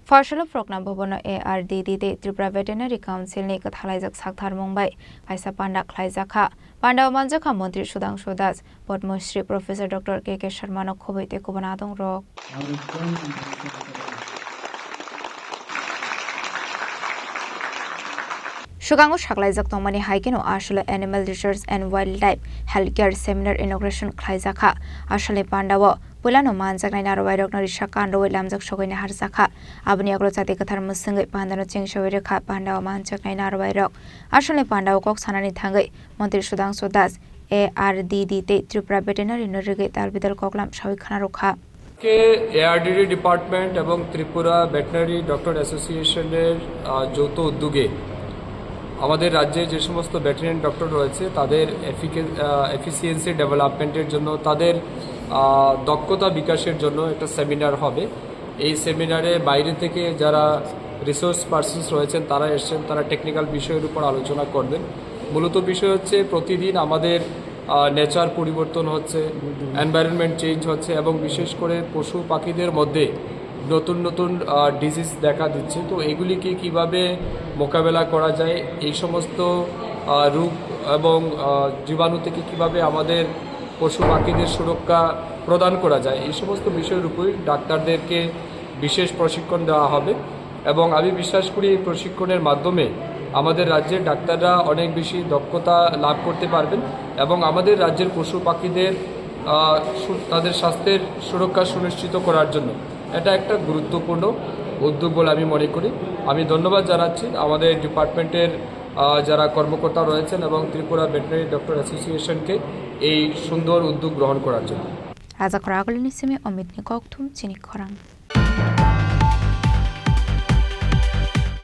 Partial Pragna Bhavano ARDD Tripura Veterinary Council ni Khorang Saktharmung bai Kaisa panda Khlaijakha panda manjakha Mantri Sudhanshu Das Padmashri Professor Dr. K.K. Sharma no khoboite kubana dong rok Shugango Khlaijakha tongmani haikeno ashole Animal Research and Wildlife Healthcare Seminar Inauguration Khlaijakha ashole panda wo Pulano manjak naina rowairok no rishakan roi lamjak sogoine harjakha abni aglo jati Saktharmung singai panda no chingshoi rekha panda manjak naina rowairok ashole panda kok sanani thangai Mantri Sudhanshu Das ARDD te Tripura Veterinary no rege talbidal koklam shawikhana rokha के ARDD department এবং Tripura veterinary doctor অ্যাসোসিয়েশনের যৌথ উদ্যোগে আমাদের রাজ্যে যে সমস্ত veterinary doctor রয়েছে তাদের এফিসিয়েন্সি ডেভেলপমেন্টের জন্য তাদের দক্ষতা বিকাশের জন্য একটা সেমিনার হবে। এই সেমিনারে বাইরে থেকে যারা রিসোর্স পার্সনস রয়েছেন তারা এসেছেন, তারা টেকনিক্যাল বিষয়ের উপর আলোচনা করবেন। মূলত বিষয় হচ্ছে প্রতিদিন আমাদের নেচার পরিবর্তন হচ্ছে, এনভায়রনমেন্ট চেঞ্জ হচ্ছে এবং বিশেষ করে পশু পাখিদের মধ্যে নতুন নতুন ডিজিজ দেখা দিচ্ছে। তো এগুলিকে কিভাবে মোকাবেলা করা যায়, এই সমস্ত রোগ এবং জীবাণু থেকে কিভাবে আমাদের পশু পাখিদের সুরক্ষা প্রদান করা যায়, এই সমস্ত বিষয়ের উপর ডাক্তারদেরকে বিশেষ প্রশিক্ষণ দেওয়া হবে। এবং আমি বিশ্বাস করি এই প্রশিক্ষণের মাধ্যমে আমাদের রাজ্যের ডাক্তাররা অনেক বেশি দক্ষতা লাভ করতে পারবেন এবং আমাদের রাজ্যের পশু পাখিদের তাদের স্বাস্থ্যের সুরক্ষা সুনিশ্চিত করার জন্য এটা একটা গুরুত্বপূর্ণ উদ্যোগ বলে আমি মনে করি। আমি ধন্যবাদ জানাচ্ছি আমাদের ডিপার্টমেন্টের যারা কর্মকর্তা রয়েছেন এবং ত্রিপুরা ভেটেরিনারি ডক্টর অ্যাসোসিয়েশনকে এই সুন্দর উদ্যোগ গ্রহণ করার জন্য। রাজা খরাগলিনি সিমে অমিত নি ককথুম চিনি খরাং।